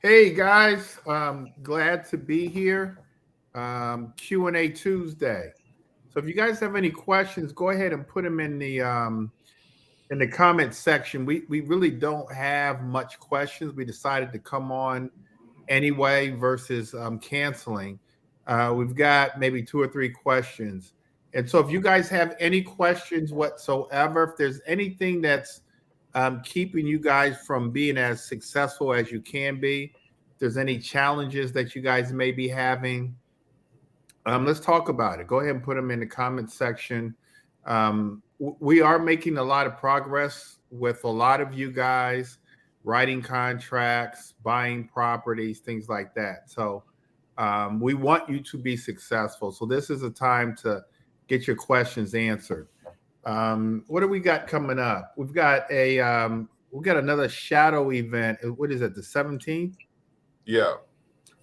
Hey guys, glad to be here. Q&A Tuesday. So if you guys have any questions, go ahead and put them in the comment section. We really don't have much questions. We decided to come on anyway versus canceling. We've got maybe two or three questions. And so if you guys have any questions whatsoever, if there's anything that's keeping you guys from being as successful as you can be, if there's any challenges that you guys may be having, let's talk about it. Go ahead and put them in the comment section. We are making a lot of progress with a lot of you guys writing contracts, buying properties, things like that. So we want you to be successful. So this is a time to get your questions answered. What do we got coming up? We've got another shadow event. What is it? The 17th? Yeah.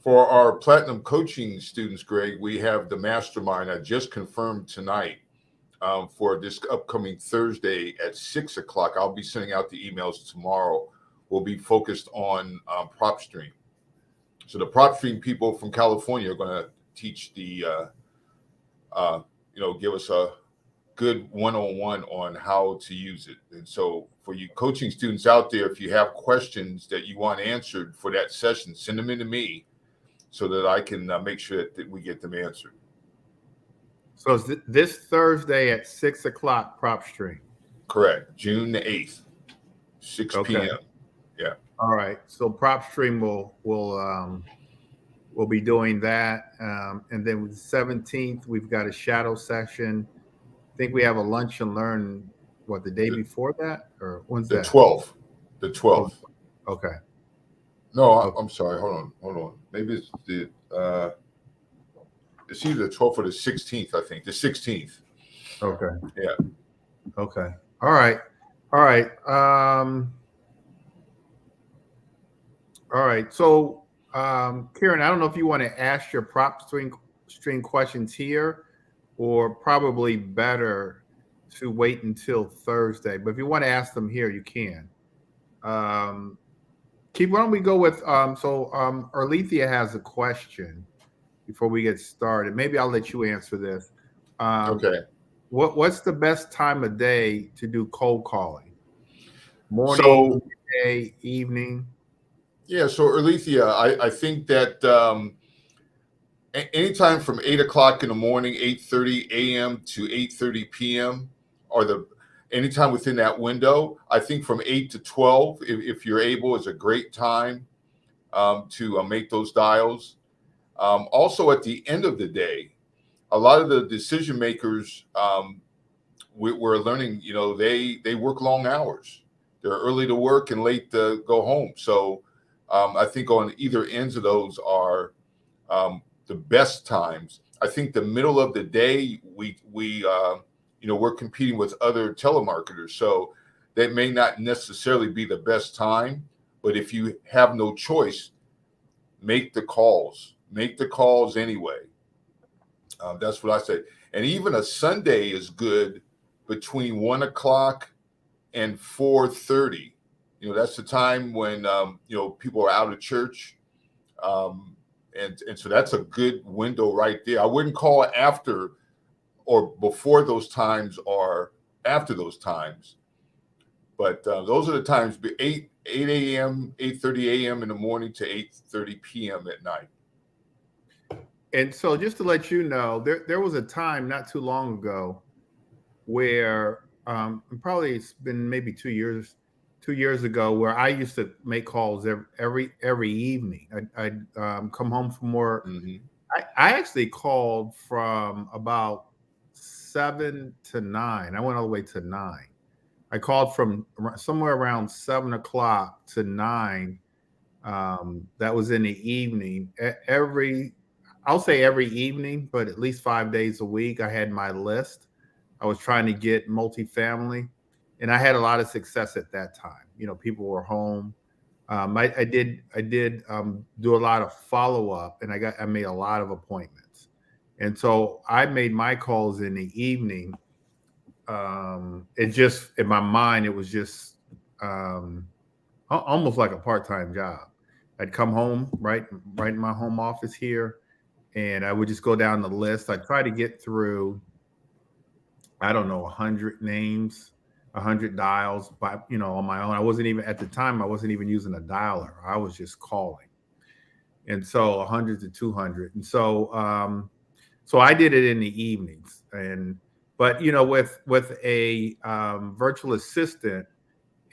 For our platinum coaching students, Greg, we have the mastermind. I just confirmed tonight for this upcoming Thursday at 6 o'clock. I'll be sending out the emails tomorrow. We'll be focused on PropStream. So the PropStream people from California are going to teach give us a good one-on-one on how to use it. And so for you coaching students out there, if you have questions that you want answered for that session, send them in to me so that I can make sure that we get them answered. So it's this Thursday at 6 o'clock, PropStream. Correct. June the 8th, 6 p.m. Yeah. All right. So PropStream will be doing that. And then with the 17th, we've got a shadow session. I think we have a lunch and learn, the day before that? Or when's that? 12th. The 12th. Oh, okay. No, I'm sorry. Hold on. Maybe it's it's either the 12th or the 16th, I think. The 16th. Okay. Yeah. Okay. All right. All right. So, Karen, I don't know if you want to ask your PropStream questions here, or probably better to wait until Thursday. But if you want to ask them here, you can. Keith, why don't we go with Arlethea has a question before we get started. Maybe I'll let you answer this. Okay. What's the best time of day to do cold calling? Morning, day, evening? Yeah, so Arlethea, I think that anytime from 8 o'clock in the morning, 8:30 a.m. to 8:30 p.m. or anytime within that window. I think from 8 to 12, if you're able, is a great time to make those dials. Also, at the end of the day, a lot of the decision makers we're learning, they work long hours. They're early to work and late to go home. So I think on either ends of those are the best times. I think the middle of the day, we're competing with other telemarketers, so that may not necessarily be the best time. But if you have no choice, make the calls. Make the calls anyway. That's what I say. And even a Sunday is good between 1 o'clock and 4:30. That's the time when people are out of church, and so that's a good window right there. I wouldn't call after or before those times or after those times, but those are the times: 8 a.m., 8:30 a.m. in the morning to 8:30 p.m. at night. And so, just to let you know, there was a time not too long ago where probably it's been maybe 2 years ago, where I used to make calls every evening. I'd come home from work. Mm-hmm. I actually called from about 7 to 9. I went all the way to 9. I called from somewhere around 7 o'clock to 9. That was in the evening. I'll say every evening, but at least 5 days a week, I had my list. I was trying to get multifamily, and I had a lot of success at that time. People were home. I did do a lot of follow up, and I made a lot of appointments, and so I made my calls in the evening. It just, in my mind, it was just almost like a part time job. I'd come home right in my home office here, and I would just go down the list. I'd try to get through, I don't know, 100 names, 100 dials by, on my own. I wasn't even, at the time, I wasn't even using a dialer. I was just calling. And so 100 to 200. And so I did it in the evenings. But with a virtual assistant,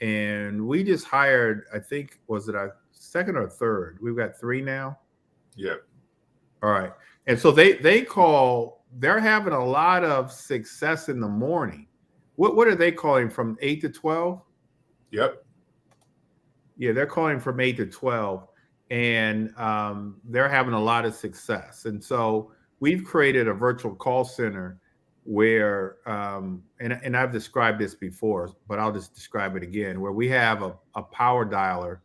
and we just hired, I think, was it our second or third? We've got 3 now. Yeah. All right. And so they're having a lot of success in the morning. What are they calling, from 8 to 12? Yep. Yeah, they're calling from 8 to 12, and they're having a lot of success. And so we've created a virtual call center where, and I've described this before, but I'll just describe it again, where we have a power dialer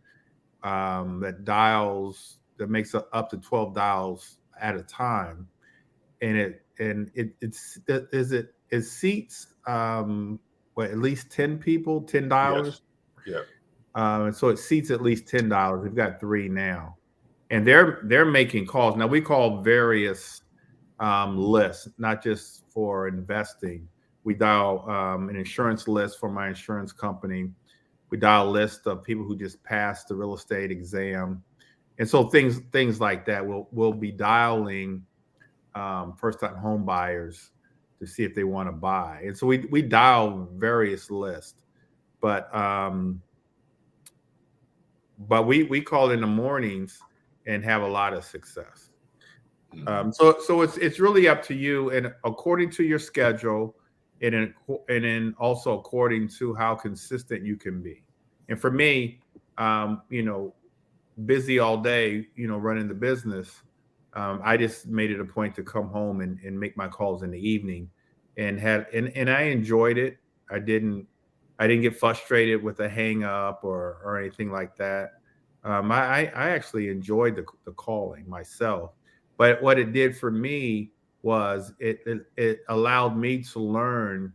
that makes up to 12 dials at a time, and it seats at least 10 people, 10 dialers. Yes. And so it seats at least 10 dialers. We've got 3 now, and they're making calls. Now we call various lists, not just for investing. We dial an insurance list for my insurance company. We dial a list of people who just passed the real estate exam, and so things like that. We'll be dialing first-time home buyers to see if they want to buy, and so we dial various lists, but we call in the mornings and have a lot of success. So it's really up to you, and according to your schedule, and then also according to how consistent you can be. And for me, busy all day, running the business, I just made it a point to come home and make my calls in the evening, and I enjoyed it. I didn't get frustrated with a hang up or anything like that. I actually enjoyed the calling myself. But what it did for me was it allowed me to learn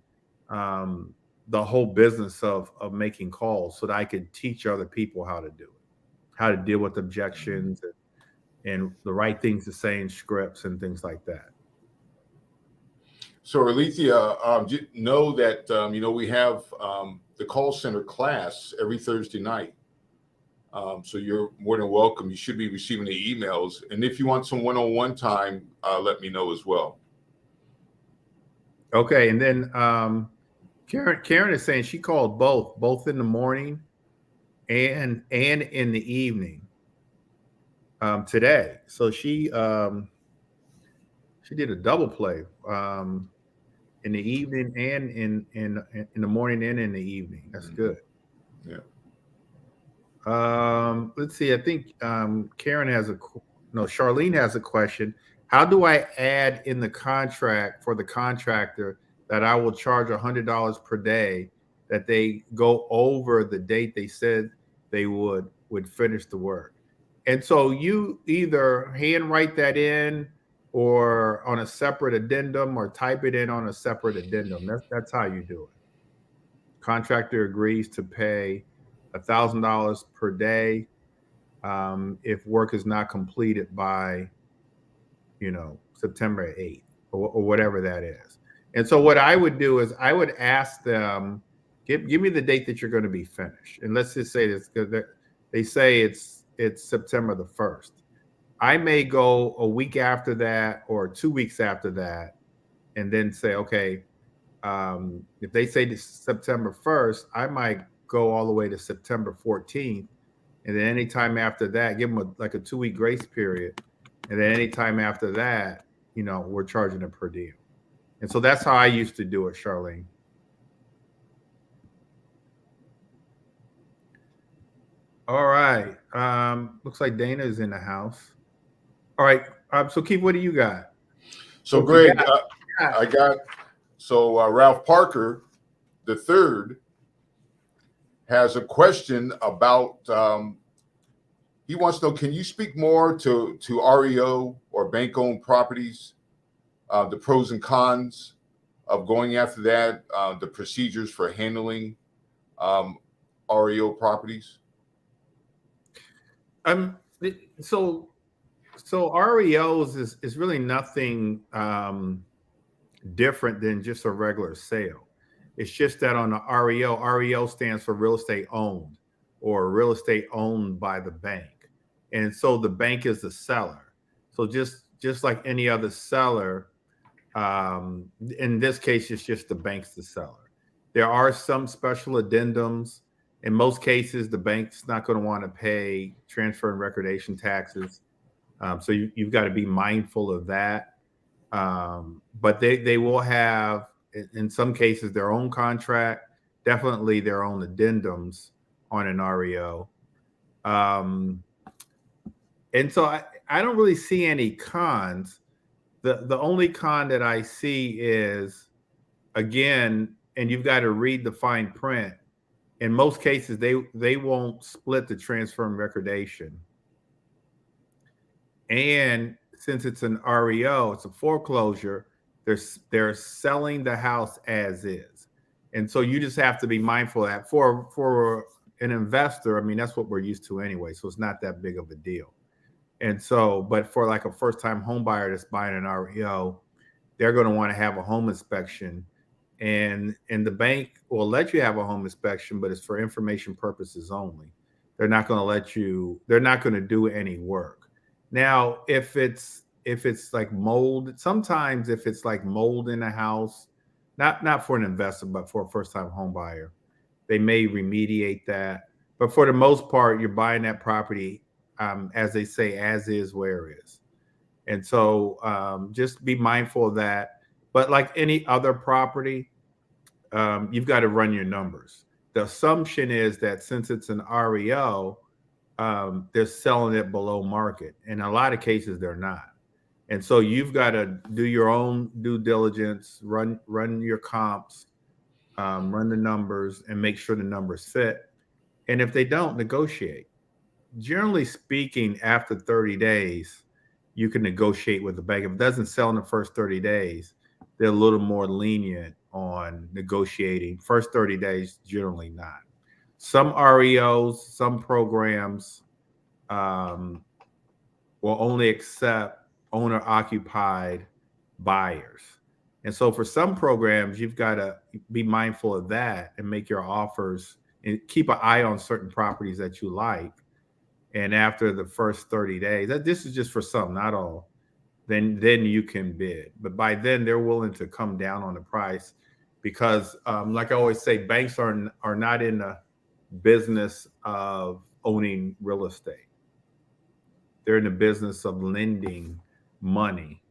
the whole business of making calls, so that I could teach other people how to do it, how to deal with objections, and the right things to say in scripts and things like that. So, Alethea, know that we have the call center class every Thursday night. So you're more than welcome. You should be receiving the emails. And if you want some one-on-one time, let me know as well. Okay. And then Karen is saying she called both in the morning and in the evening today. So she did a double play in the evening and in the morning and in the evening. That's good. Yeah. Let's see. I think Charlene has a question. How do I add in the contract for the contractor that I will charge $100 per day that they go over the date they said they would finish the work? And so you either hand write that in, or on a separate addendum, or type it in on a separate addendum. That's how you do it. Contractor agrees to pay $1,000 per day if work is not completed by September 8th or whatever that is. And so what I would do is I would ask them, give me the date that you're going to be finished, and let's just say this, because they say it's September the 1st. I may go a week after that or 2 weeks after that, and then say, okay, if they say September 1st, I might go all the way to September 14th. And then anytime after that, give them a 2-week grace period. And then anytime after that, we're charging a per diem. And so that's how I used to do it, Charlene. All right. Looks like Dana is in the house. All right. So Keith, what do you got? So Greg, I got Ralph Parker the third has a question about he wants to know, can you speak more to REO or bank-owned properties, the pros and cons of going after that, the procedures for handling REO properties? So REOs is really nothing different than just a regular sale. It's just that on the REO stands for real estate owned, or real estate owned by the bank. And so the bank is the seller. So just like any other seller, in this case, it's just the bank's the seller. There are some special addendums. In most cases, the bank's not going to want to pay transfer and recordation taxes. So you've got to be mindful of that. But they will have, in some cases, their own contract, definitely their own addendums on an REO. And so I don't really see any cons. The only con that I see is, again, and you've got to read the fine print. In most cases, they won't split the transfer and recordation. And since it's an REO, it's a foreclosure, they're selling the house as is. And so you just have to be mindful of that. For an investor, I mean, that's what we're used to anyway. So it's not that big of a deal. And so, but for like a first-time home buyer that's buying an REO, they're going to want to have a home inspection. And the bank will let you have a home inspection, but it's for information purposes only. They're not going to do any work. Now, if it's like mold, sometimes if it's like mold in a house, not for an investor, but for a first-time home buyer, they may remediate that. But for the most part, you're buying that property, as they say, as is, where is. And so just be mindful of that. But like any other property, you've got to run your numbers. The assumption is that since it's an REO, they're selling it below market. In a lot of cases, they're not. And so you've got to do your own due diligence, run your comps, run the numbers, and make sure the numbers fit. And if they don't, negotiate. Generally speaking, after 30 days, you can negotiate with the bank. If it doesn't sell in the first 30 days, they're a little more lenient on negotiating. First 30 days, generally not. Some REOs, some programs will only accept owner-occupied buyers. And so for some programs, you've got to be mindful of that and make your offers and keep an eye on certain properties that you like. And after the first 30 days, this is just for some, not all, then you can bid. But by then, they're willing to come down on the price because, like I always say, banks are not in the business of owning real estate. They're in the business of lending money.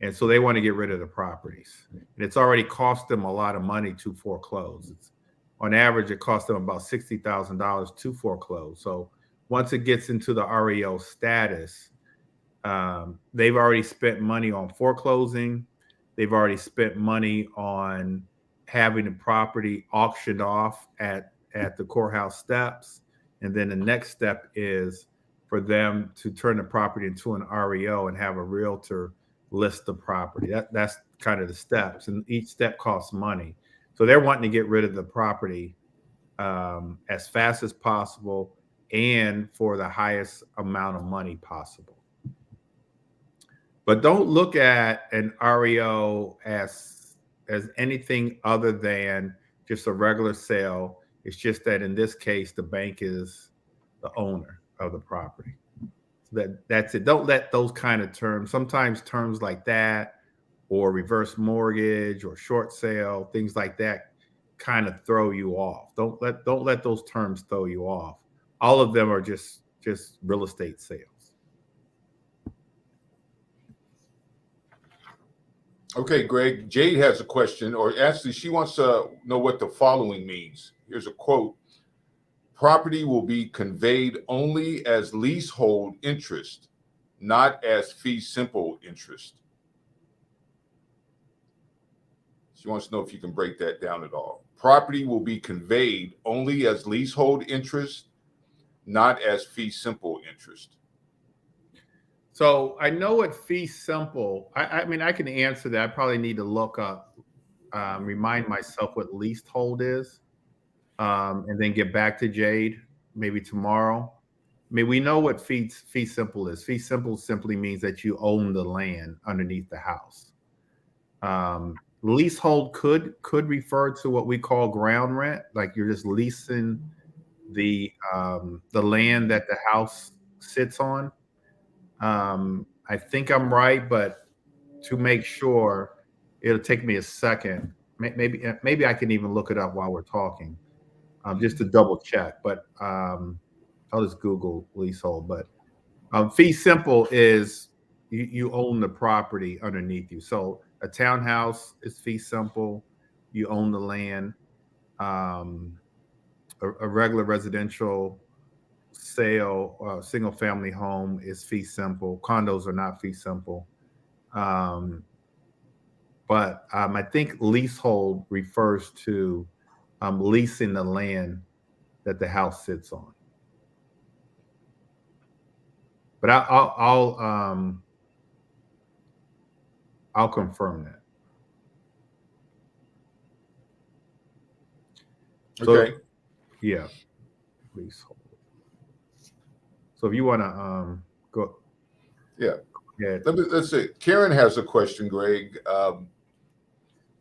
And so they want to get rid of the properties. And it's already cost them a lot of money to foreclose. On average, it costs them about $60,000 to foreclose. So once it gets into the REO status, they've already spent money on foreclosing. They've already spent money on having the property auctioned off at the courthouse steps. And then the next step is for them to turn the property into an REO and have a realtor list the property. That's kind of the steps. And each step costs money. So they're wanting to get rid of the property as fast as possible and for the highest amount of money possible. But don't look at an REO as anything other than just a regular sale. It's just that in this case, the bank is the owner of the property. So that's it. Don't let those kind of terms, sometimes terms like that, or reverse mortgage or short sale, things like that kind of throw you off. Don't let those terms throw you off. All of them are just real estate sales. Okay, Greg. Jade has a question, or actually, she wants to know what the following means. Here's a quote: "Property will be conveyed only as leasehold interest, not as fee simple interest." She wants to know if you can break that down at all. Property will be conveyed only as leasehold interest, not as fee simple interest. So I know what fee simple. I mean, I can answer that. I probably need to look up, remind myself what leasehold is, and then get back to Jade maybe tomorrow. mean, we know what fee simple is. Fee simple simply means that you own the land underneath the house. Leasehold could refer to what we call ground rent, like you're just leasing the land that the house sits on. I think I'm right, but to make sure, it'll take me a second. Maybe I can even look it up while we're talking, just to double check. But I'll just Google leasehold. But fee simple is you own the property underneath you. So a townhouse is fee simple. You own the land. A regular residential sale, single family home is fee simple. Condos are not fee simple. But I think leasehold refers to leasing the land that the house sits on. But I'll confirm that. Okay. So, yeah, leasehold. So if you want to go, Yeah. go ahead. Let's see. Karen has a question, Greg.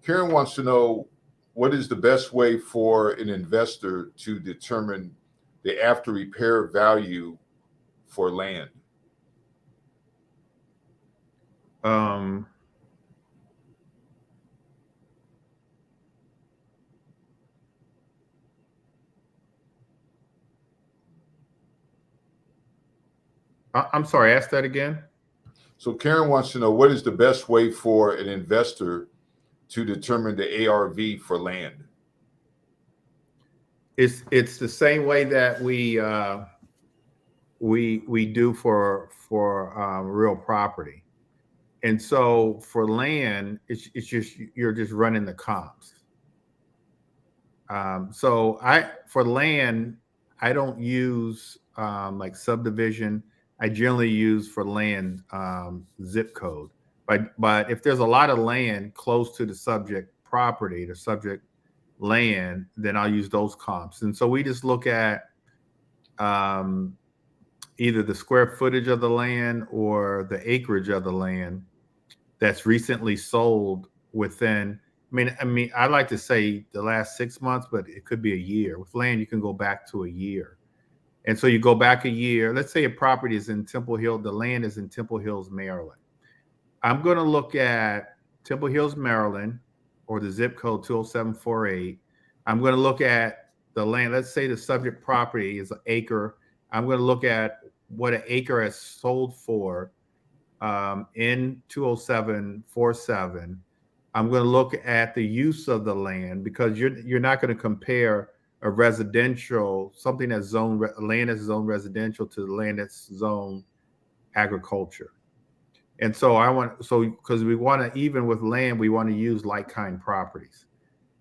Karen wants to know, what is the best way for an investor to determine the after repair value for land? I'm sorry, ask that again. So Karen wants to know, what is the best way for an investor to determine the ARV for land? It's the same way that we do for real property. And so for land, it's just you're just running the comps. So for land, I don't use like subdivision. I generally use for land zip code. But if there's a lot of land close to the subject property, the subject land, then I'll use those comps. And so we just look at either the square footage of the land or the acreage of the land that's recently sold within. I mean, I like to say the last 6 months, but it could be a year. With land, you can go back to a year. And so you go back a year. Let's say a property is in Temple Hill. The land is in Temple Hills, Maryland. I'm going to look at Temple Hills, Maryland, or the zip code 20748. I'm going to look at the land. Let's say the subject property is an acre. I'm going to look at what an acre has sold for in 20747. I'm going to look at the use of the land, because you're not going to compare a residential, something that's zoned land that's zoned residential, to the land that's zoned agriculture. And so because we want to, even with land, we want to use like kind properties.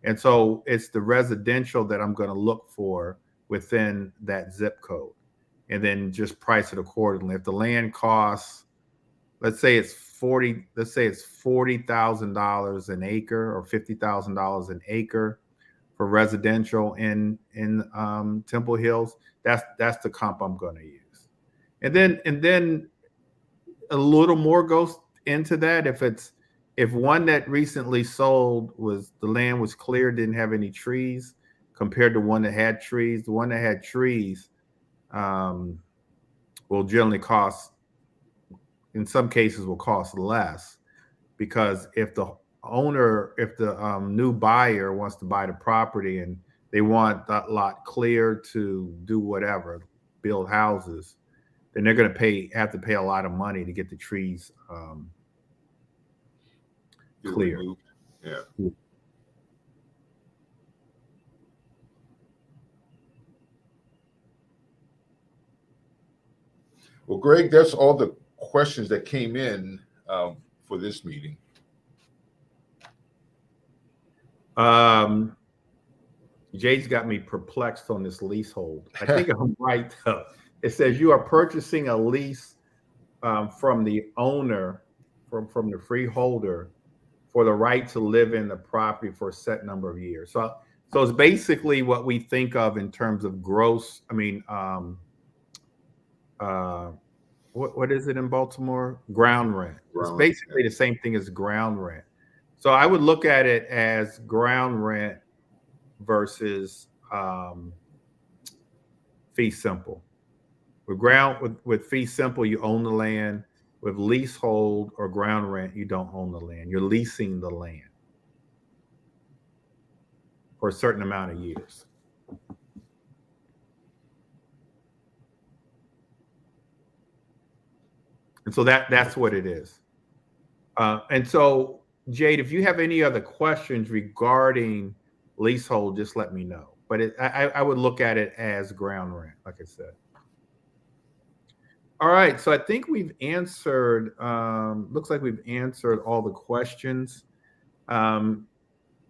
And so it's the residential that I'm going to look for within that zip code, and then just price it accordingly. If the land costs, let's say it's $40,000 an acre or $50,000 an acre for residential in Temple Hills, that's the comp I'm going to use. And then a little more goes into that. If one that recently sold the land was clear, didn't have any trees, compared to one that had trees, the one that had trees will generally cost, in some cases, will cost less, because if the new buyer wants to buy the property and they want that lot clear to do whatever, build houses, then they're going to have to pay a lot of money to get the trees clear. Yeah. Well, Greg, that's all the questions that came in for this meeting. Jay's got me perplexed on this leasehold. I think I'm right, though. It says you are purchasing a lease from the owner, from the freeholder, for the right to live in the property for a set number of years. So it's basically what we think of in terms of gross. I mean, what is it in Baltimore? Ground rent. It's Ground rent, basically the same thing as ground rent. So I would look at it as ground rent versus fee simple. With fee simple, you own the land. With leasehold or ground rent, you don't own the land. You're leasing the land for a certain amount of years. And so that's what it is. And so, Jade, if you have any other questions regarding leasehold, just let me know. But I would look at it as ground rent, like I said. All right, so I think we've answered. Looks like we've answered all the questions.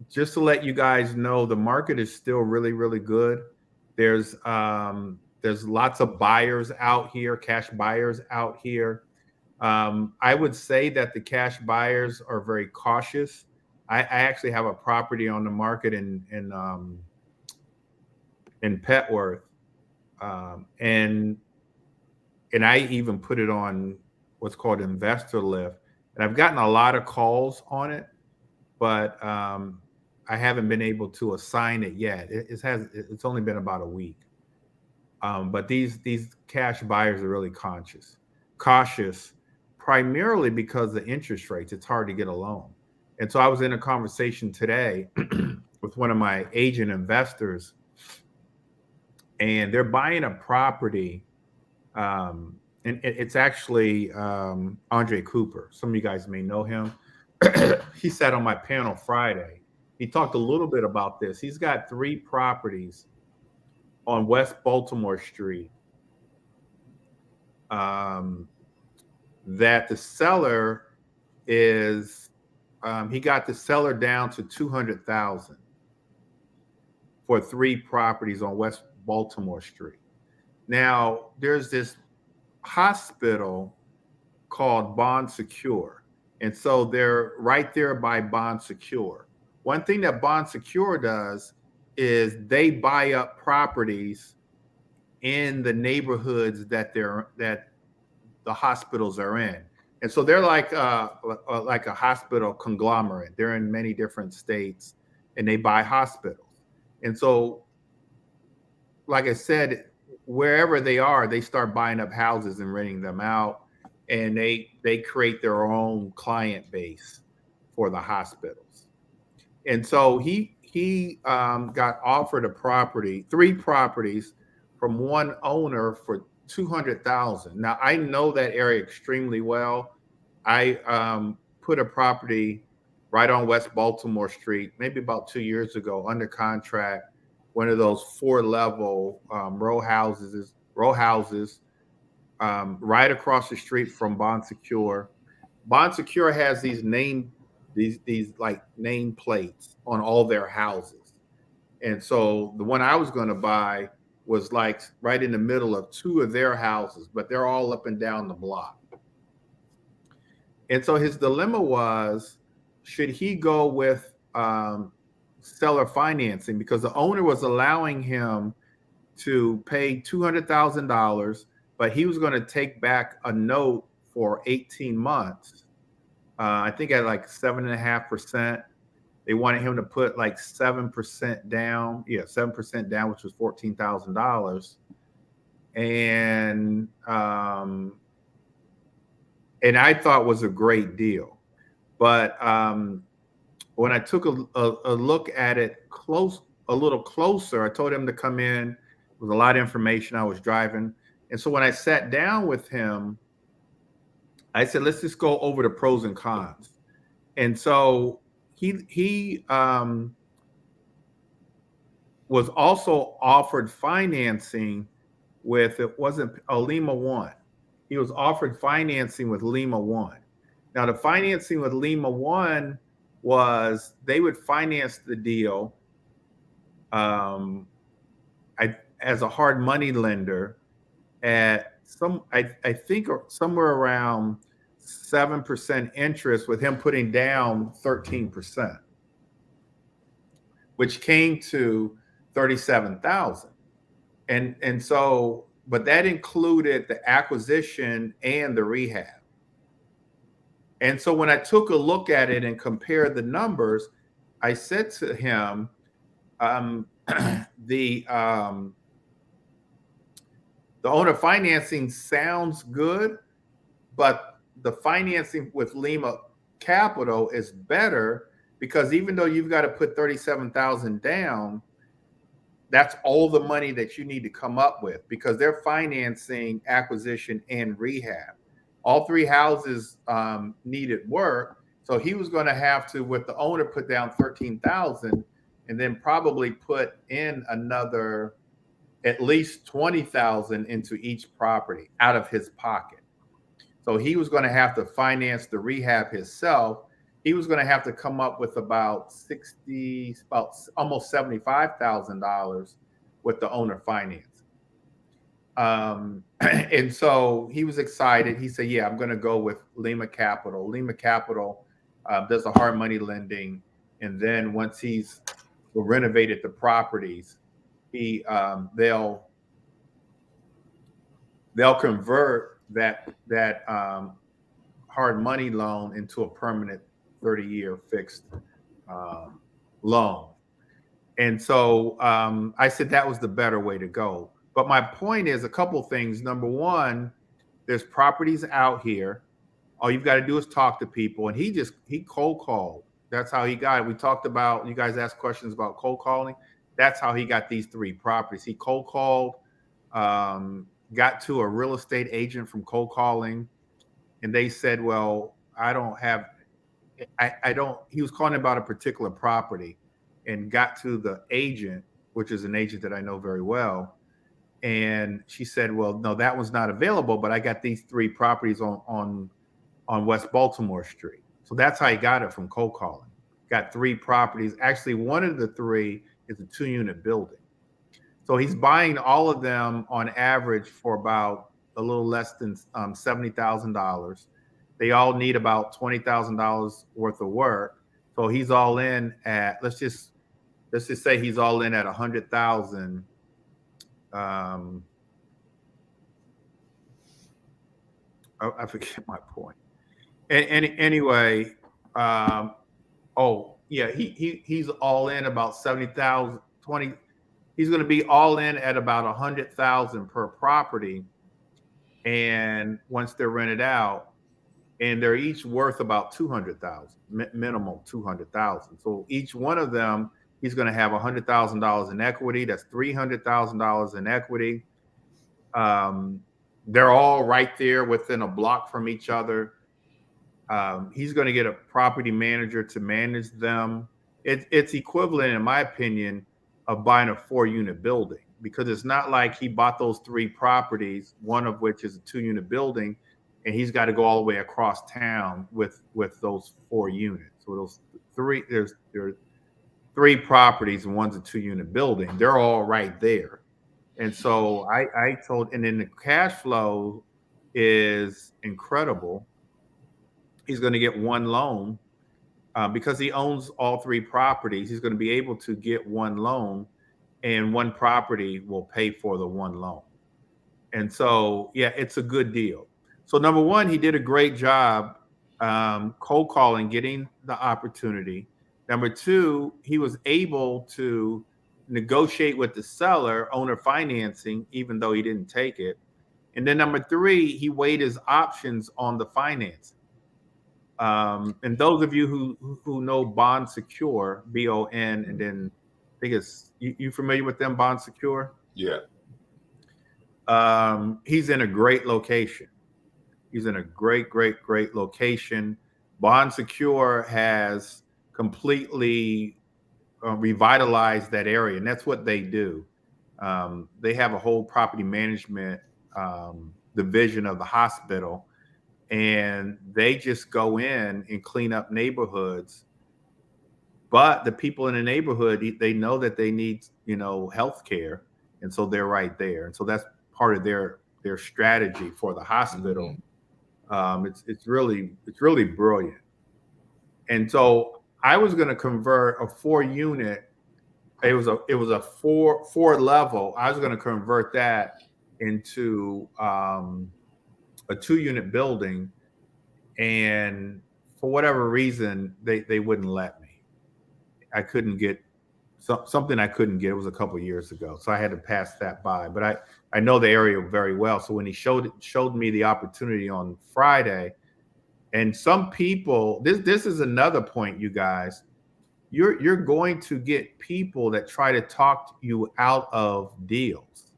Just to let you guys know, the market is still really, really good. There's lots of buyers out here, cash buyers out here. I would say that the cash buyers are very cautious. I actually have a property on the market in Petworth, and I even put it on what's called Investor Lift, and I've gotten a lot of calls on it, but I haven't been able to assign it yet. It's only been about a week, but these cash buyers are really cautious, primarily because of the interest rates. It's hard to get a loan, and so I was in a conversation today with one of my agent investors, and they're buying a property. And it's actually Andre Cooper. Some of you guys may know him. He sat on my panel Friday. He talked a little bit about this. He's got 3 properties on West Baltimore Street that the seller is, he got the seller down to $200,000 for 3 properties on West Baltimore Street. Now, there's this hospital called Bond Secure. And so they're right there by Bond Secure. One thing that Bond Secure does is they buy up properties in the neighborhoods that the hospitals are in. And so they're like a hospital conglomerate. They're in many different states and they buy hospitals. And so, like I said, wherever they are, they start buying up houses and renting them out, and they create their own client base for the hospitals. And so he got offered 3 properties from one owner for $200,000. Now I know that area extremely well. I put a property right on West Baltimore Street maybe about 2 years ago under contract. One of those 4-level row houses right across the street from Bond Secure. Bond Secure has these like name plates on all their houses. And so the one I was going to buy was like right in the middle of 2 of their houses, but they're all up and down the block. And so his dilemma was, should he go with seller financing, because the owner was allowing him to pay $200,000, but he was going to take back a note for 18 months. I think at like 7.5%. They wanted him to put like 7% down. Yeah, 7% down, which was $14,000. And I thought was a great deal. But when I took a look at it a little closer, I told him to come in with a lot of information. I was driving. And so when I sat down with him, I said, let's just go over the pros and cons. And so he was also offered financing with, it wasn't Lima One. He was offered financing with Lima One. Now the financing with Lima One was they would finance the deal as a hard money lender at I think somewhere around 7% interest, with him putting down 13%, which came to $37,000. And so but that included the acquisition and the rehab. And so when I took a look at it and compared the numbers, I said to him, the owner financing sounds good, but the financing with Lima Capital is better because even though you've got to put 37,000 down, that's all the money that you need to come up with because they're financing acquisition and rehab. All three houses needed work, so he was going to have to, with the owner, put down 13,000, and then probably put in another at least 20,000 into each property out of his pocket. So he was going to have to finance the rehab himself. He was going to have to come up with about almost $75,000 with the owner finance. And so he was excited. He said, yeah, I'm going to go with Lima Capital. Lima Capital does the hard money lending. And then once he's renovated the properties, they'll convert that hard money loan into a permanent 30-year fixed loan. And so I said that was the better way to go. But my point is a couple things. Number one, there's properties out here. All you've got to do is talk to people. And he cold called. That's how he got it. We talked about, you guys asked questions about cold calling. That's how he got these three properties. He cold called, got to a real estate agent from cold calling. And they said, well, I don't, he was calling about a particular property and got to the agent, which is an agent that I know very well. And she said, well, no, that one's not available, but I got these three properties on West Baltimore Street. So that's how he got it from cold calling. Got three properties. Actually, one of the three is a 2-unit building. So he's buying all of them on average for about a little less than $70,000. They all need about $20,000 worth of work. So he's all in at, let's just say he's all in at 100,000. I forget my point. And anyway, oh yeah, he's all in about 70,000, 20. He's going to be all in at about 100,000 per property. And once they're rented out, and they're each worth about 200,000, minimum 200,000. So each one of them, he's going to have $100,000 in equity. That's $300,000 in equity. They're all right there within a block from each other. He's going to get a property manager to manage them. It's equivalent, in my opinion, of buying a 4-unit building, because it's not like he bought those three properties, one of which is a 2-unit building, and he's got to go all the way across town with those 4 units. So those three, there's 3 properties and one's a 2-unit building. They're all right there. And so I told, and then the cash flow is incredible. He's going to get one loan because he owns all 3 properties. He's going to be able to get one loan, and one property will pay for the one loan. And so, yeah, it's a good deal. So number one, he did a great job cold calling, getting the opportunity. Number two, he was able to negotiate with the seller, owner financing, even though he didn't take it. And then number three, he weighed his options on the financing. And those of you who know Bond Secure, BON, and then I think it's, you familiar with them, Bond Secure? Yeah. He's in a great location. He's in a great location. Bond Secure has completely revitalized that area, and that's what they do. They have a whole property management division of the hospital, and they just go in and clean up neighborhoods. But the people in the neighborhood, they know that they need, health care, and so they're right there. And so that's part of their strategy for the hospital. Mm-hmm. It's really brilliant. And so I was going to convert a 4-unit. It was a four level. I was going to convert that into a 2-unit building, and for whatever reason, they wouldn't let me. I couldn't get something I couldn't get. It was a couple of years ago, so I had to pass that by. But I know the area very well. So when he showed me the opportunity on Friday, and some people, this is another point, you guys. You're going to get people that try to talk you out of deals.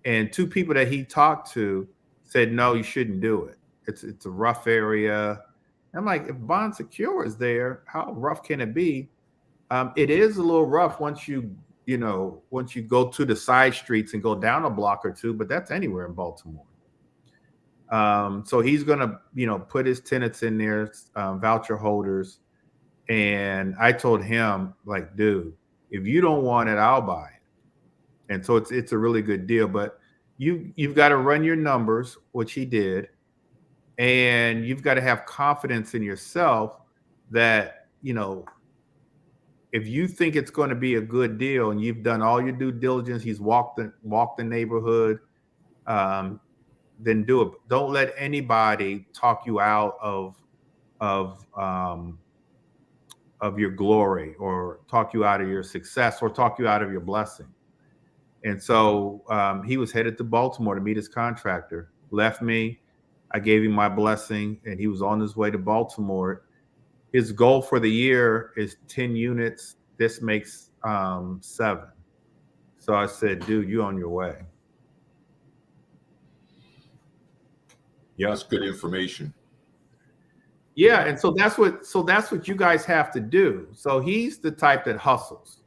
And 2 people that he talked to said, no, you shouldn't do it. It's a rough area. I'm like, if Bon Secure is there, how rough can it be? It is a little rough once you go to the side streets and go down a block or 2, but that's anywhere in Baltimore. So he's gonna, put his tenants in there, voucher holders. And I told him, like, dude, if you don't want it, I'll buy it. And so it's a really good deal. But you've got to run your numbers, which he did, and you've got to have confidence in yourself that, if you think it's going to be a good deal and you've done all your due diligence, he's walked the neighborhood, then do it. Don't let anybody talk you out of your glory, or talk you out of your success, or talk you out of your blessing. And so he was headed to Baltimore to meet his contractor, left me. I gave him my blessing, and he was on his way to Baltimore. His goal for the year is 10 units. This makes 7. So I said, dude, you're on your way. Yeah, that's good information. Yeah, and so that's what you guys have to do. So he's the type that hustles,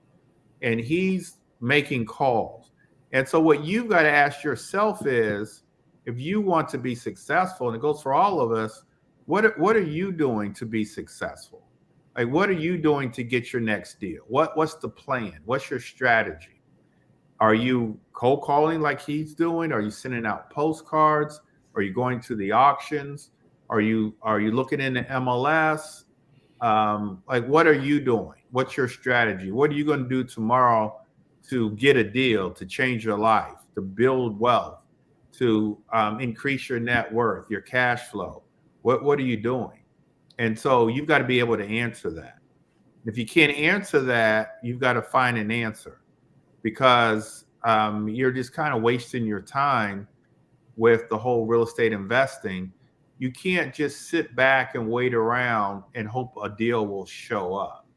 and he's making calls. And so what you've got to ask yourself is, if you want to be successful, and it goes for all of us, what are you doing to be successful? Like, what are you doing to get your next deal? What's the plan? What's your strategy? Are you cold calling like he's doing? Are you sending out postcards? Are you going to the auctions? Are you looking into MLS? Like, what are you doing? What's your strategy? What are you going to do tomorrow to get a deal, to change your life, to build wealth, to increase your net worth, your cash flow? What are you doing? And so you've got to be able to answer that. If you can't answer that, you've got to find an answer, because you're just kind of wasting your time with the whole real estate investing. You can't just sit back and wait around and hope a deal will show up.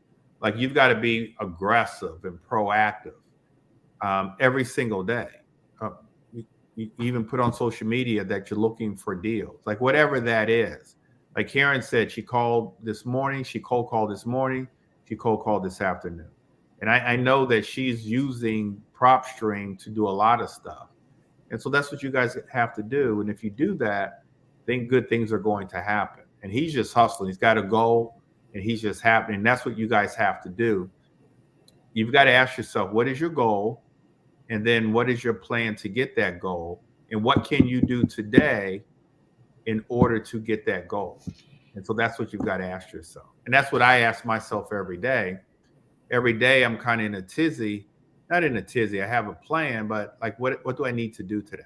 Like, you've got to be aggressive and proactive every single day. You even put on social media that you're looking for deals, like whatever that is. Like Karen said, she called this morning, she cold called this morning, she cold called this afternoon. And I know that she's using PropStream to do a lot of stuff. And so that's what you guys have to do. And if you do that, then good things are going to happen. And he's just hustling. He's got a goal, and he's just happening. That's what you guys have to do. You've got to ask yourself, what is your goal? And then what is your plan to get that goal? And what can you do today in order to get that goal? And so that's what you've got to ask yourself. And that's what I ask myself every day. Every day I'm kind of in a tizzy. Not in a tizzy. I have a plan, but like, what do I need to do today?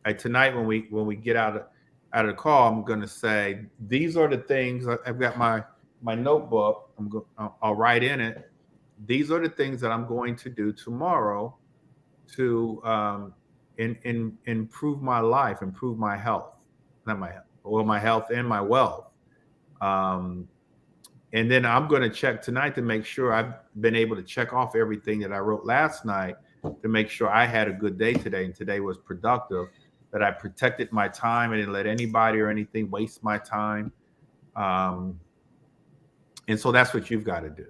Like tonight, when we get out of the call, I'm going to say, these are the things. I've got my notebook. I'll write in it. These are the things that I'm going to do tomorrow to improve my life, improve my health, not my health, well, my health and my wealth. And then I'm going to check tonight to make sure I've been able to check off everything that I wrote last night to make sure I had a good day today, and today was productive, that I protected my time. I didn't let anybody or anything waste my time. And so that's what you've got to do.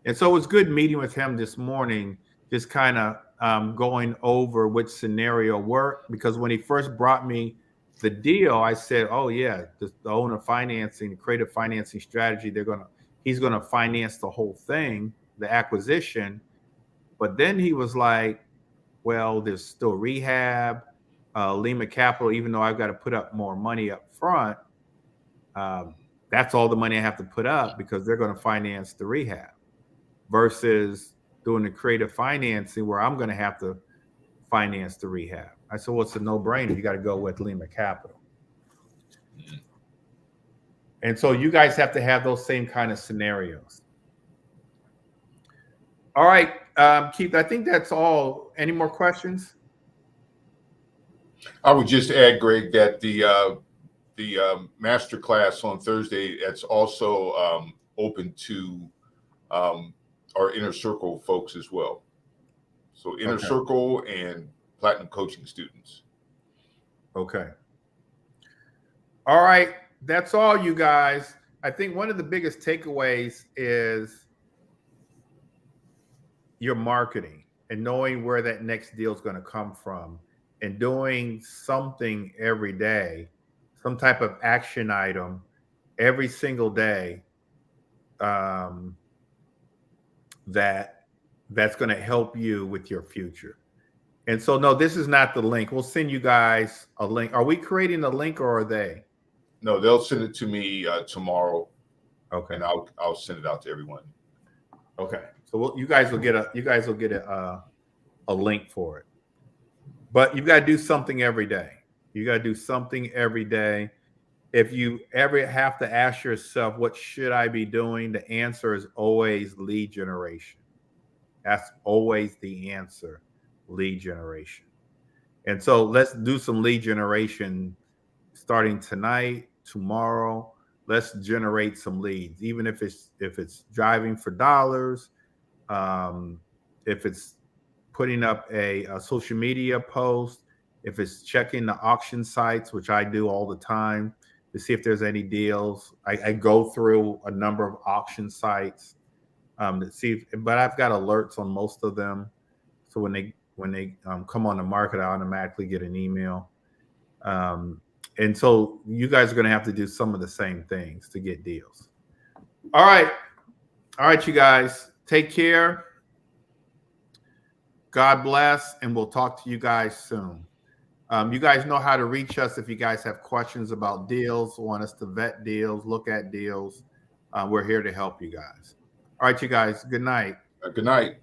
And so it was good meeting with him this morning, just kind of going over which scenario worked, because when he first brought me the deal, I said, oh yeah, the owner financing, the creative financing strategy, he's gonna finance the whole thing, the acquisition. But then he was like, well, there's still rehab, Lima Capital, even though I've got to put up more money up front, that's all the money I have to put up because they're going to finance the rehab, versus doing the creative financing where I'm going to have to finance the rehab. I said, well, it's a no-brainer. You got to go with Lima Capital. And so you guys have to have those same kind of scenarios. All right, Keith, I think that's all. Any more questions? I would just add, Greg, that the master class on Thursday, that's also open to our Inner Circle folks as well. So Inner Circle and Platinum Coaching students. Okay. All right. That's all, you guys. I think one of the biggest takeaways is your marketing and knowing where that next deal is going to come from and doing something every day, some type of action item every single day that's going to help you with your future. And so, no, this is not the link. We'll send you guys a link. Are we creating a link or are they? No, they'll send it to me tomorrow. Okay. And I'll send it out to everyone. Okay. So you guys will get a link for it. But you've got to do something every day. You got to do something every day. If you ever have to ask yourself, what should I be doing? The answer is always lead generation. That's always the answer, lead generation. And so let's do some lead generation starting tonight, tomorrow. Let's generate some leads, even if it's driving for dollars, if it's putting up a social media post, if it's checking the auction sites, which I do all the time to see if there's any deals. I go through a number of auction sites to see, but I've got alerts on most of them. So when they come on the market, I automatically get an email. And so you guys are going to have to do some of the same things to get deals. All right, you guys, take care. God bless, and we'll talk to you guys soon. You guys know how to reach us if you guys have questions about deals, want us to vet deals, look at deals. We're here to help you guys. All right, you guys, good night. Good night.